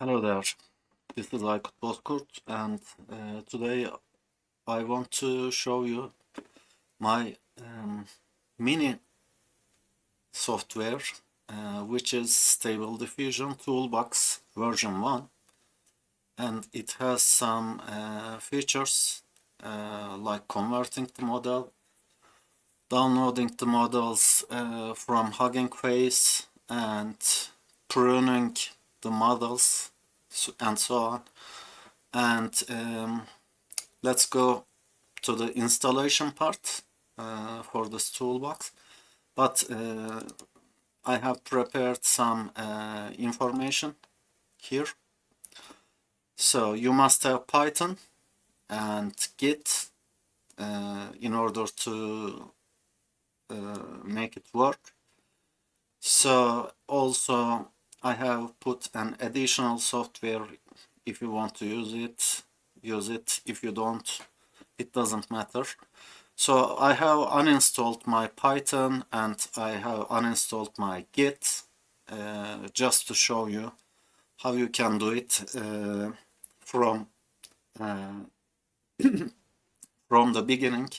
Hello there, this is Aykut Bozkurt, and today I want to show you my mini software, which is Stable Diffusion Toolbox version 1, and it has some features like converting the model, downloading the models from Hugging Face, and pruning the models, and so on. And let's go to the installation part for this toolbox. But I have prepared some information here. So you must have Python and Git in order to make it work. So also I have put an additional software. If you want to use it, use it. If you don't, it doesn't matter. So I have uninstalled my Python and I have uninstalled my Git just to show you how you can do it from from the beginning.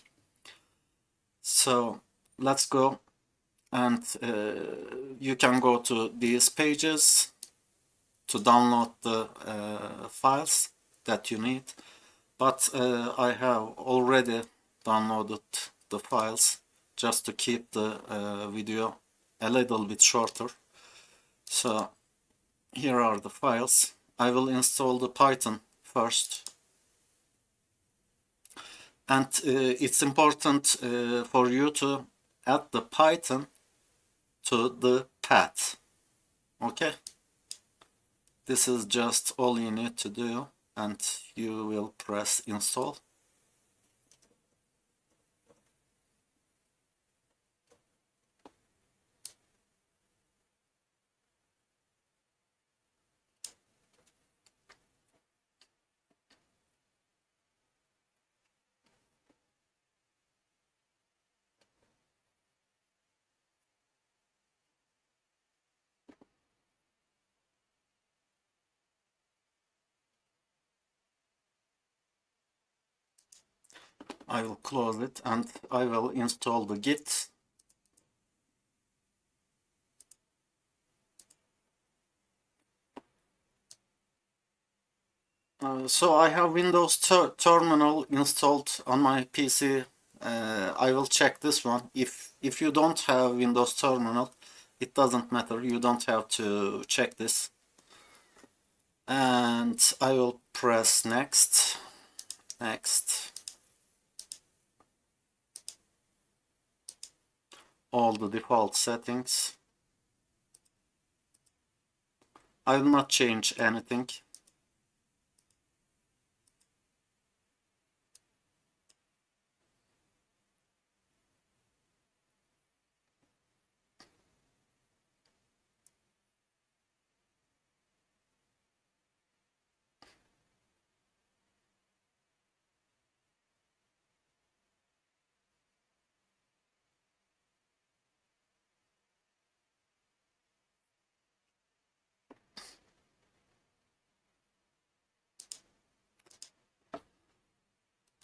So let's go, and you can go to these pages to download the files that you need. But I have already downloaded the files just to keep the video a little bit shorter. So here are the files. I will install the Python first. And it's important for you to add the Python to the path. Okay? This is just all you need to do, and you will press install. I will close it and I will install the Git. So I have Windows Terminal installed on my PC. I will check this one. If you don't have Windows Terminal, it doesn't matter. You don't have to check this. And I will press next. Next. All the default settings. I will not change anything.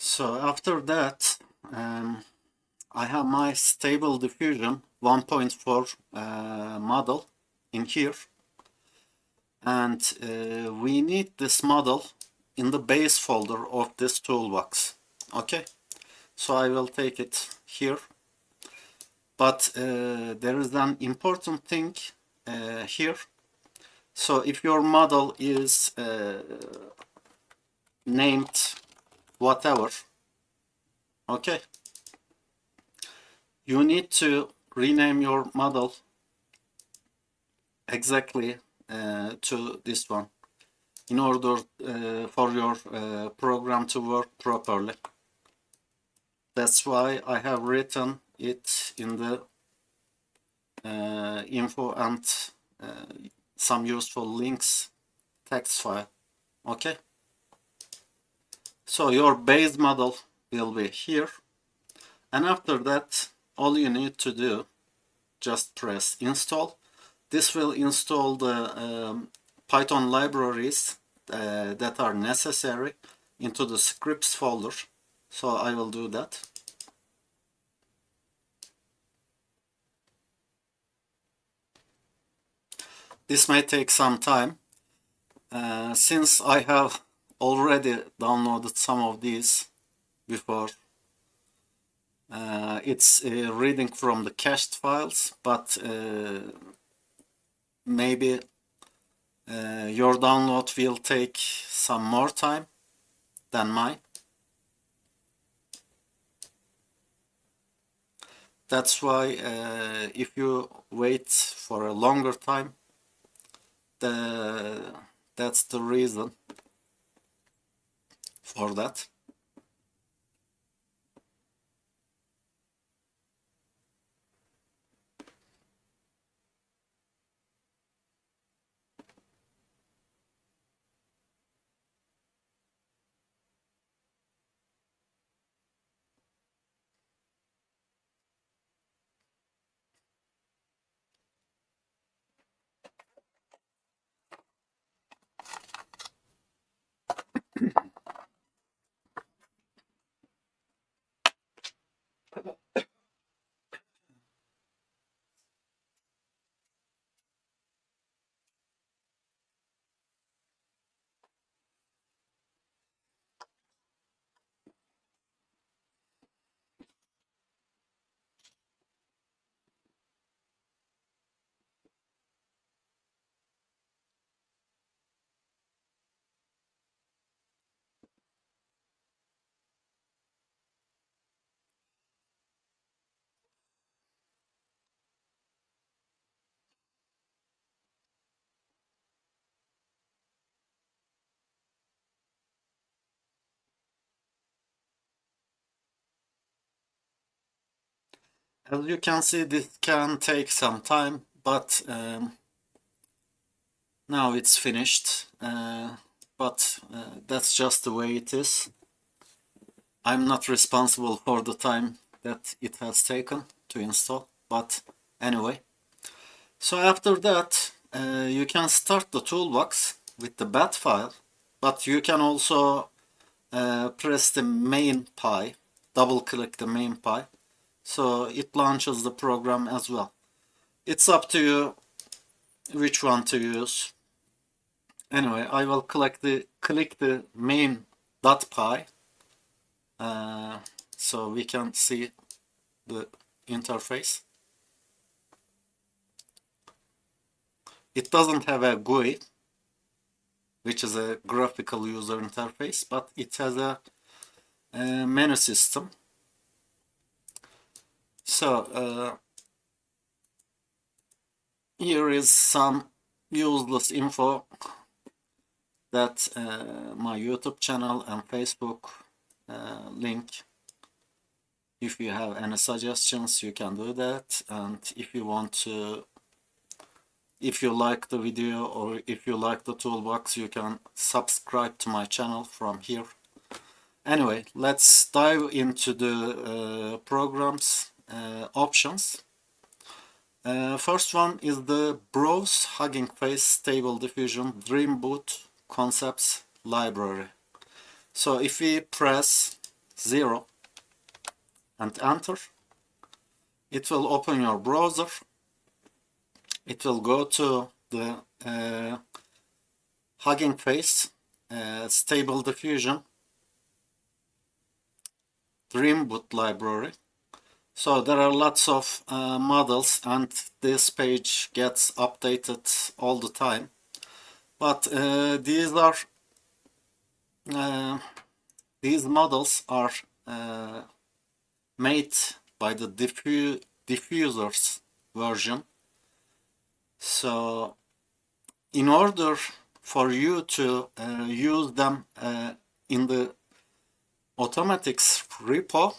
So after that, I have my Stable Diffusion 1.4 model in here, and we need this model in the base folder of this toolbox. Okay, so I will take it here, but there is an important thing here. So if your model is named whatever, okay, you need to rename your model exactly to this one in order for your program to work properly. That's why I have written it in the info and some useful links text file. Okay, so your base model will be here, and after that all you need to do, just press install. This will install the Python libraries that are necessary into the scripts folder. So I will do that. This may take some time. Since I have already downloaded some of these before, it's reading from the cached files, but maybe your download will take some more time than mine. That's why if you wait for a longer time, that's the reason for that. As you can see, this can take some time, but now it's finished. But that's just the way it is. I'm not responsible for the time that it has taken to install, but anyway. So after that, you can start the toolbox with the bat file, but you can also press the main pie, double click the main pie, so it launches the program as well. It's up to you which one to use. Anyway, I will click the main .py so we can see the interface. It doesn't have a GUI, which is a graphical user interface, but it has a menu system. So here is some useless info that my YouTube channel and Facebook link. If you have any suggestions, you can do that. And if you want to, if you like the video or if you like the toolbox, you can subscribe to my channel from here. Anyway, let's dive into the programs options. First one is the Browse Hugging Face Stable Diffusion Dream Boot Concepts Library. So if we press 0 and enter, it will open your browser. It will go to the Hugging Face Stable Diffusion Dream Boot library. So there are lots of models, and this page gets updated all the time. But these models are made by the Diffusers version. So in order for you to use them in the automatics repo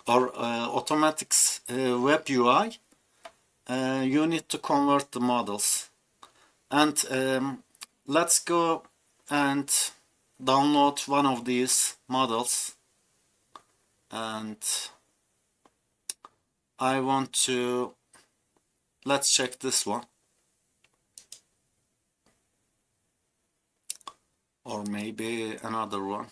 or automatics web UI, you need to convert the models. And let's go and download one of these models. And let's check this one. or maybe another one.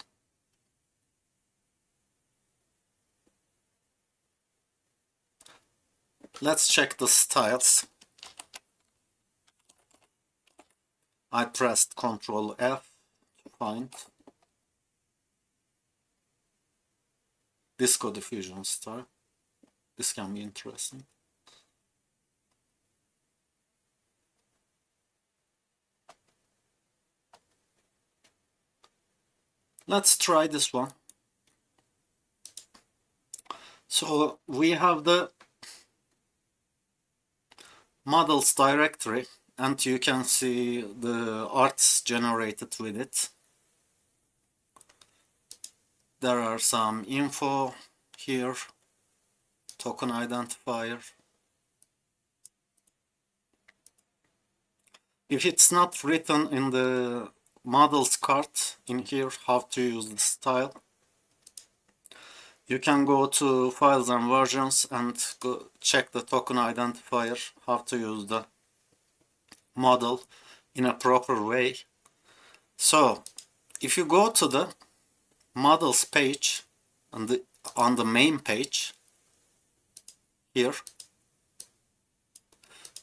Let's check the styles. I pressed Ctrl F to find Disco Diffusion style. This can be interesting. Let's try this one. So we have the models directory, and you can see the arts generated with it. There are some info here, token identifier. If it's not written in the models card in here how to use the style, you can go to files and versions and go check the token identifier, how to use the model in a proper way. So if you go to the models page on the main page here,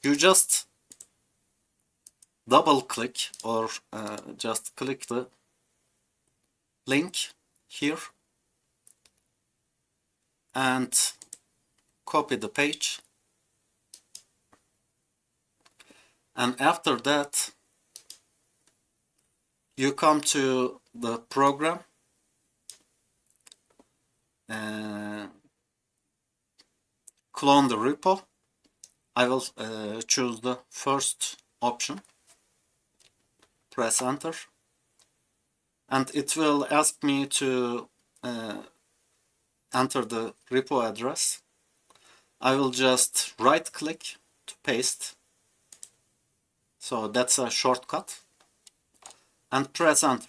you just double click or just click the link here and copy the page, and after that you come to the program, clone the repo. I will choose the first option, press enter, and it will ask me to enter the repo address. I will just right click to paste, so that's a shortcut, and press enter.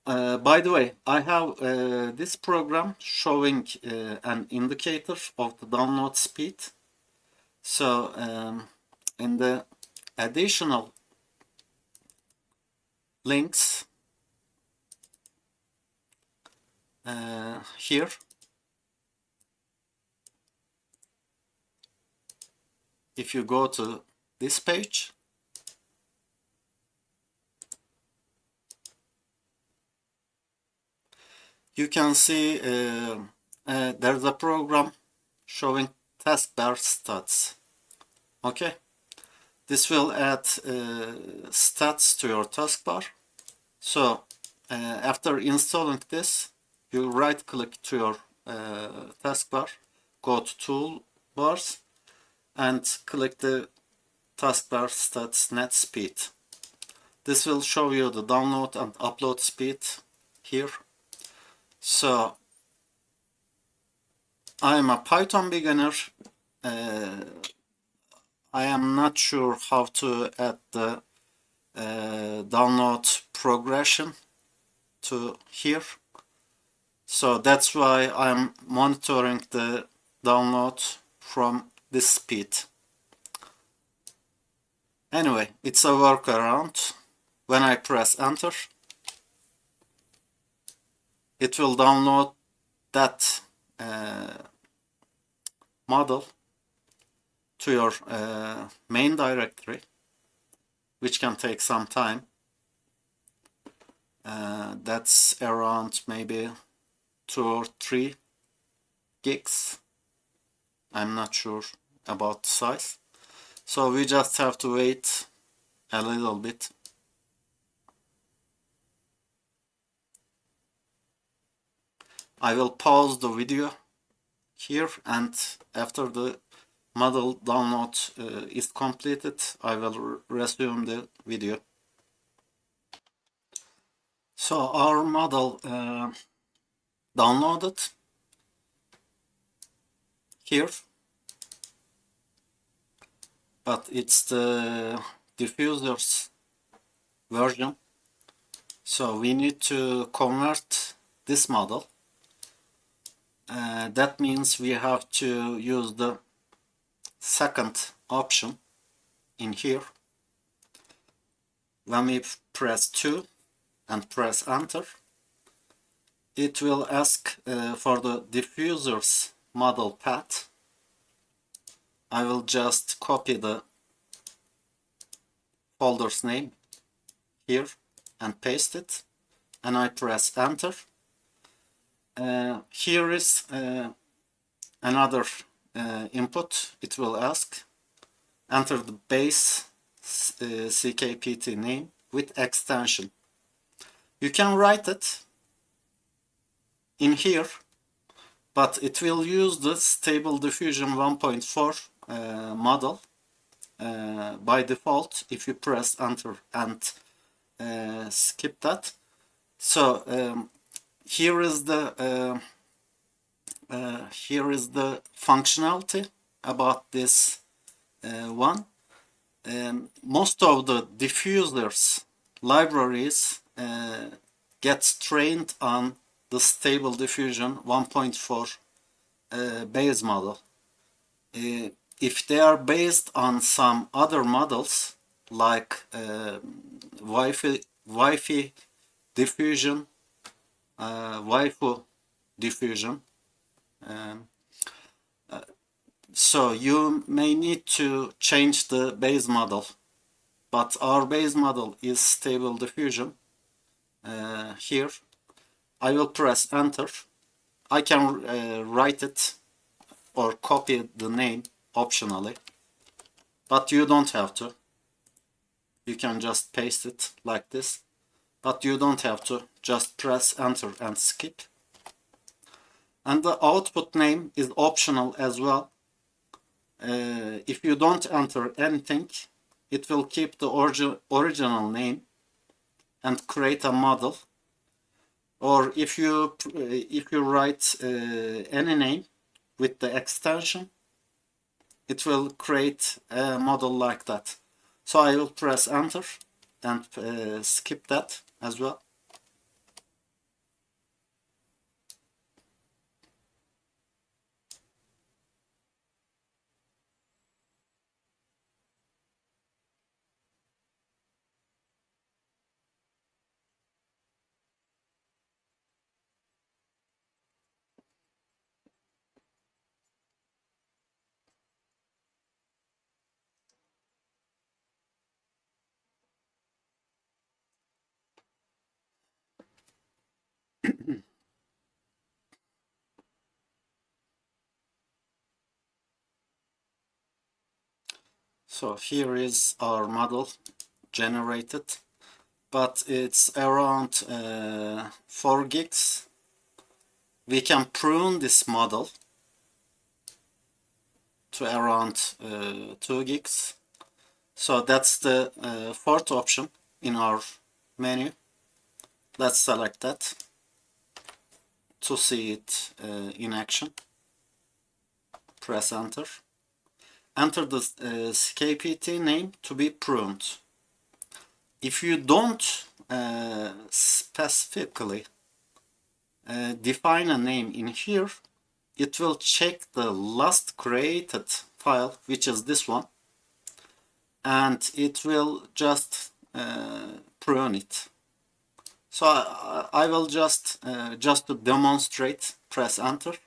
By the way, I have this program showing an indicator of the download speed. So in the additional links here, if you go to this page, you can see there's a program showing taskbar stats. Okay, this will add stats to your taskbar. So after installing this, you right click to your taskbar, go to toolbars, and click the taskbar stats net speed. This will show you the download and upload speed here. So I am a Python beginner. I am not sure how to add the download progression to here. So that's why I'm monitoring the download from this speed. Anyway, it's a workaround. When I press enter, it will download that model to your main directory, which can take some time. That's around maybe 2 or 3 gigs. I'm not sure about the size. So we just have to wait a little bit. I will pause the video here, and after the model download is completed, I will resume the video. So our model downloaded here, but it's the Diffusers version, so we need to convert this model. That means we have to use the second option in here. when we press 2 and press enter, it will ask for the diffusers model path. I will just copy the folder's name here and paste it, and I press enter. Here is another input. It will ask, enter the base CKPT name with extension. You can write it in here, but it will use the Stable Diffusion 1.4 model by default if you press enter and skip that. So here is the functionality about this one. Most of the diffusers libraries get trained on the Stable Diffusion 1.4 base model. If they are based on some other models like Wi-Fi diffusion, Wi-Fi diffusion, so you may need to change the base model, but our base model is Stable Diffusion. Here I will press enter. I can write it or copy the name optionally, but you don't have to. You can just paste it like this, but you don't have to. Just press enter and skip. And the output name is optional as well. If you don't enter anything, it will keep the original name and create a model. Or if you write any name with the extension, it will create a model like that. So I will press enter and skip that as well. So here is our model generated, but it's around 4 gigs. We can prune this model to around 2 gigs. So that's the fourth option in our menu. Let's select that to see it in action. Press enter. Enter the CKPT name to be pruned. If you don't specifically define a name in here, it will check the last created file, which is this one, and it will just prune it. So I will just to demonstrate, press enter.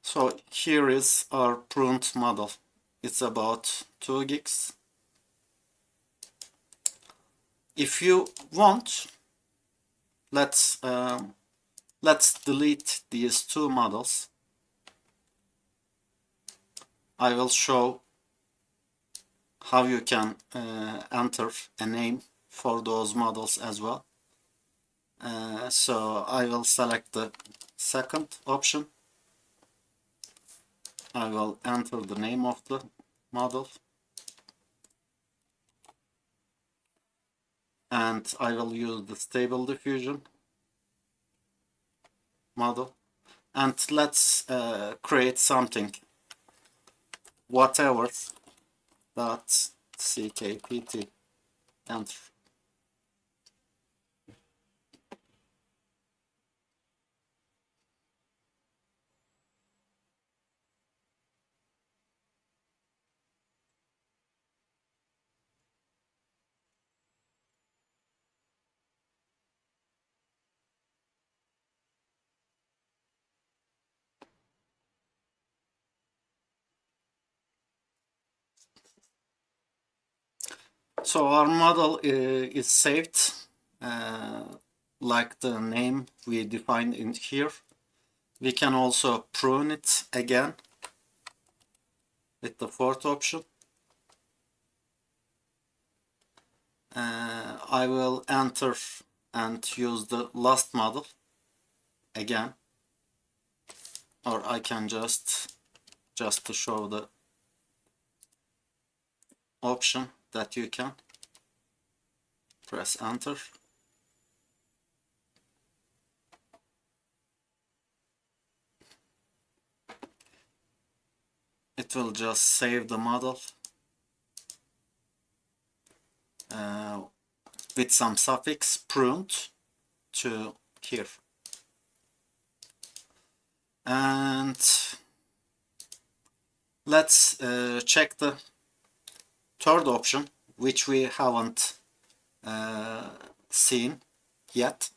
So here is our pruned model. It's about 2 gigs. If you want, let's delete these 2 models. I will show how you can enter a name for those models as well. So I will select the second option. I will enter the name of the model, and I will use the Stable Diffusion model, and let's create something, whatever dot CKPT, enter. So our model is saved like the name we defined in here. We can also prune it again with the fourth option. I will enter and use the last model again, or I can just to show the option that you can press enter. It will just save the model with some suffix pruned to here. And let's check the third option, which we haven't seen yet.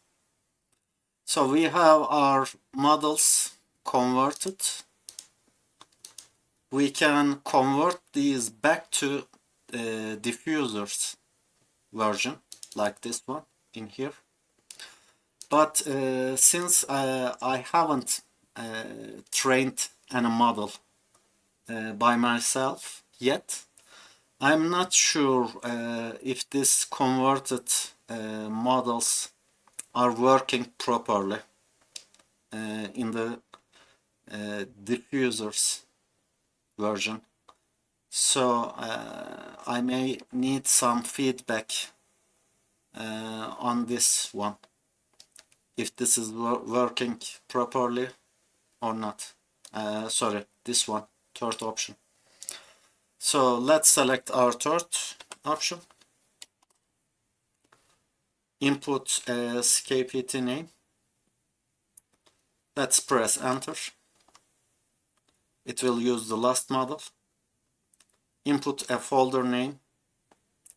So we have our models converted. We can convert these back to diffusers version, like this one in here. But since I haven't trained any model by myself yet, I'm not sure if this converted models are working properly in the diffusers version. So I may need some feedback on this one, if this is working properly or not. Sorry, this one, third option. So let's select our third option. Input SKPT name. Let's press enter. It will use the last model. Input a folder name.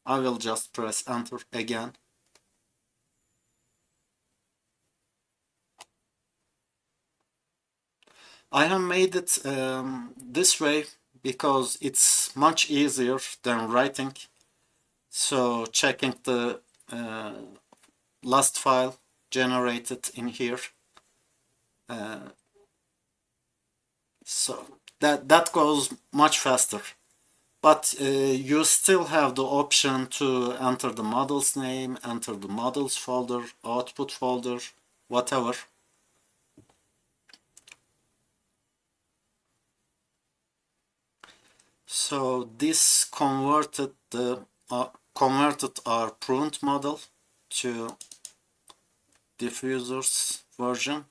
I will just press enter again. I have made it this way because it's much easier than writing. So checking the last file generated in here. So that goes much faster. But you still have the option to enter the model's name, enter the models folder, output folder, whatever. So this converted our pruned model to diffusers version,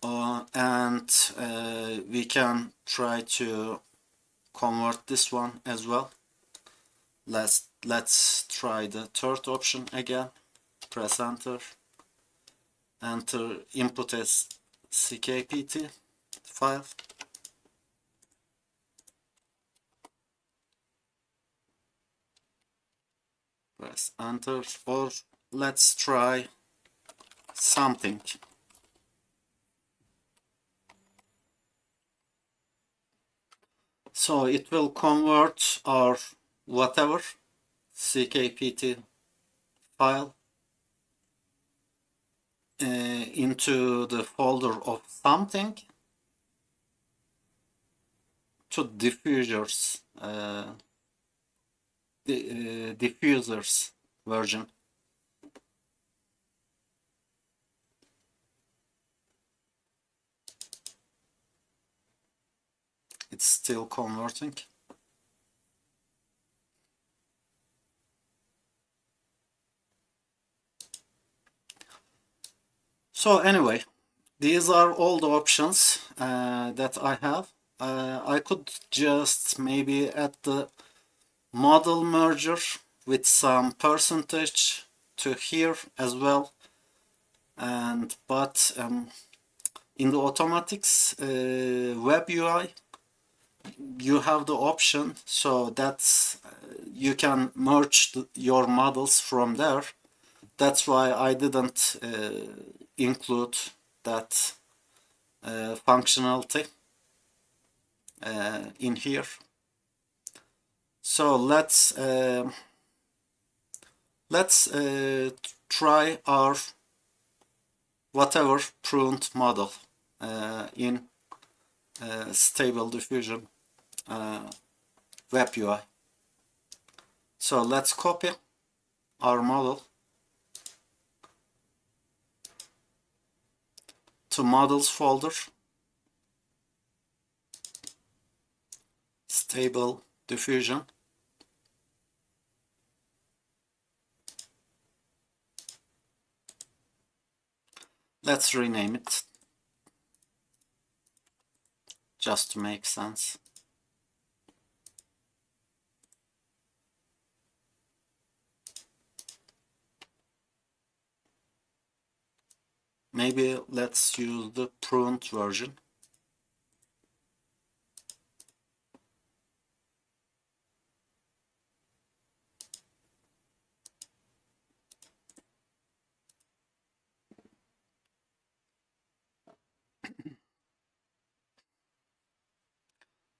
and we can try to convert this one as well. Let's try the third option again. Press enter. Enter input as CKPT file. Press enter, or let's try something. So it will convert our whatever CKPT file into the folder of something to diffusers, diffusers version. It's still converting. So anyway, these are all the options that I have. I could just maybe add the model merger with some percentage to here as well, but in the automatics web UI you have the option so that you can merge your models from there. That's why I didn't include that functionality in here. So let's try our whatever pruned model in Stable Diffusion web UI. So let's copy our model to models folder, Stable Diffusion. Let's rename it just to make sense. Maybe let's use the pruned version.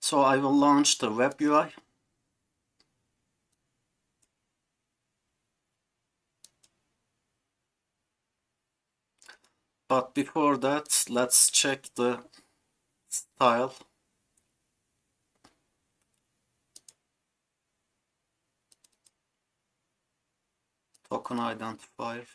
So I will launch the web UI. But before that, let's check the style. Token identifier.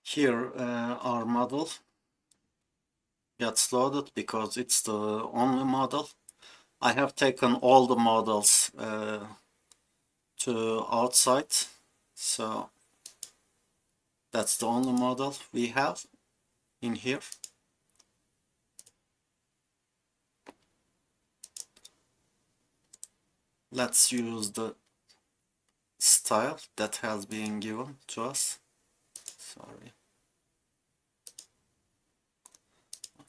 Here our model gets loaded because it's the only model. I have taken all the models to outside, so that's the only model we have in here. Let's use the style that has been given to us. Sorry.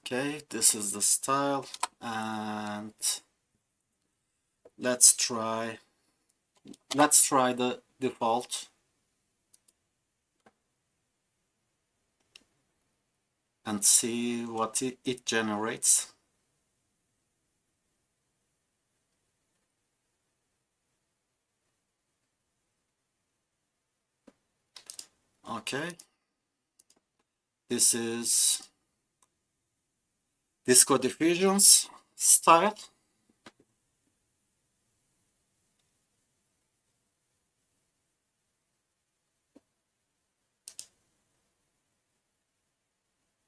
Okay, this is the style, and let's try the default and see what it generates. Okay, this is Disco Diffusion's style.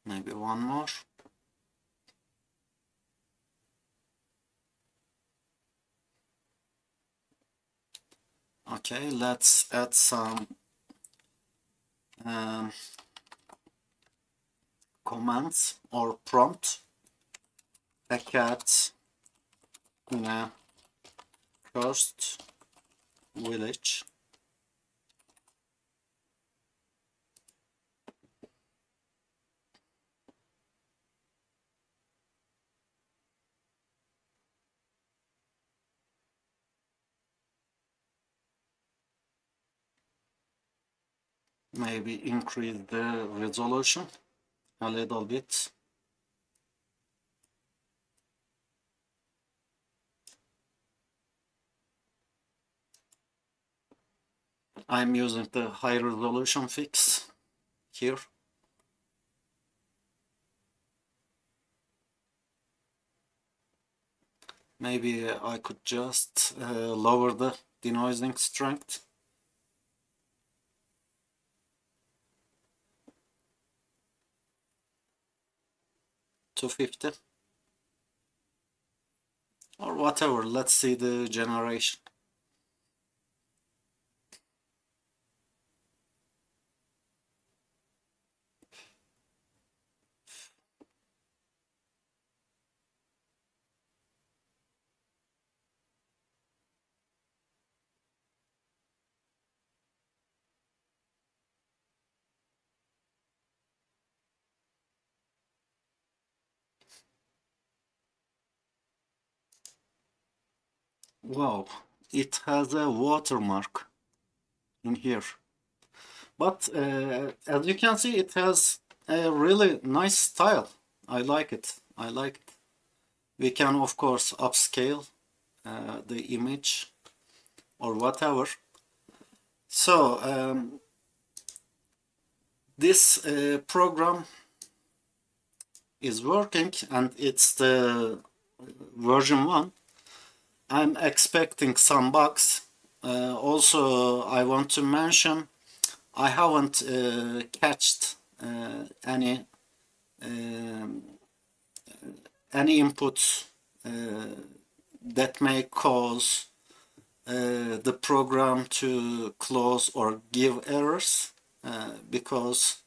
Maybe one more. Okay, let's add some commands or prompt. A cat in a cursed village. maybe increase the resolution a little bit. I'm using the high resolution fix here. Maybe I could just lower the denoising strength. To 50 or whatever. Let's see the generation. Wow, it has a watermark in here. But as you can see, it has a really nice style. I like it. I like it. We can, of course, upscale the image or whatever. So this program is working, and it's the version 1. I'm expecting some bugs. Also, I want to mention I haven't catched any inputs that may cause the program to close or give errors, because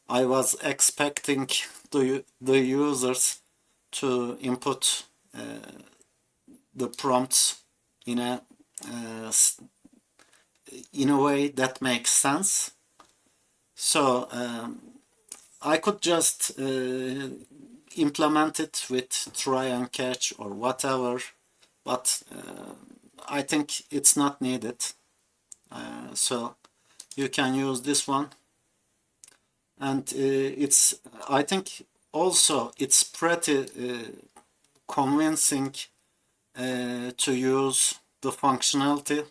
I was expecting the users to input the prompts in a way that makes sense. So I could just implement it with try and catch or whatever, but I think it's not needed. So you can use this one, and I think also it's pretty convincing to use the functionality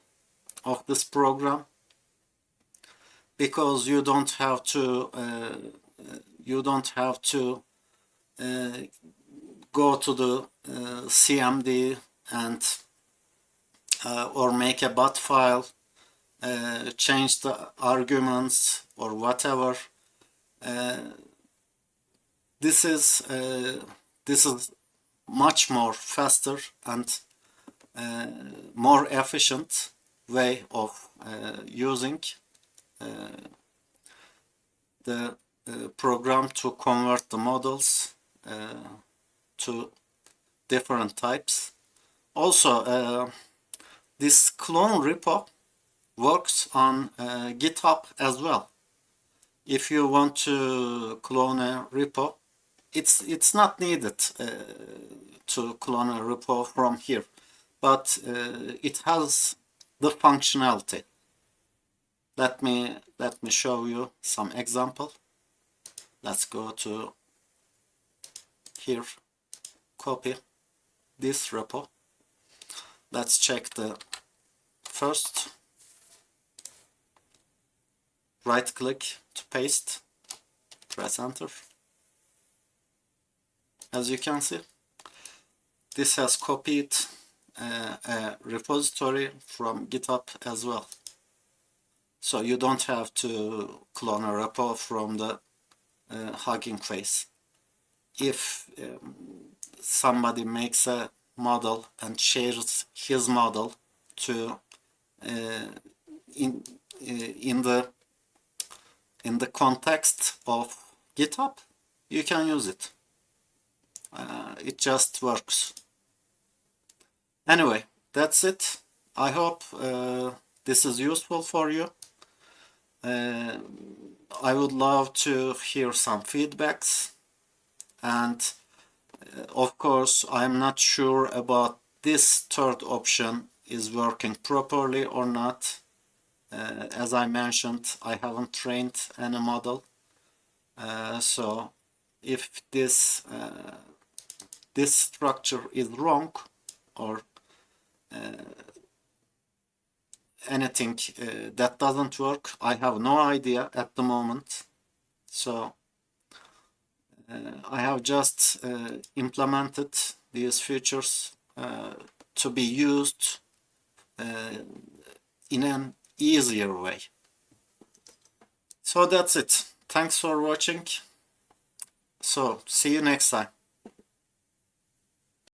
of this program, because you don't have to go to the CMD and or make a bat file, change the arguments or whatever. This is much more faster and more efficient way of using the program to convert the models to different types. Also, this clone repo works on GitHub as well. If you want to clone a repo, it's not needed to clone a repo from here, but it has the functionality. Let me show you some example. Let's go to here, copy this repo. Let's check the first. Right click to paste, press enter. As you can see, this has copied a repository from GitHub as well. So you don't have to clone a repo from the Hugging Face. If somebody makes a model and shares his model to in the context of GitHub, you can use it. It just works. Anyway, that's it. I hope this is useful for you. I would love to hear some feedbacks, and of course I'm not sure about this third option is working properly or not. As I mentioned, I haven't trained any model, so if this structure is wrong or anything that doesn't work, I have no idea at the moment. So I have just implemented these features to be used in an easier way. So that's it. Thanks for watching. So see you next time.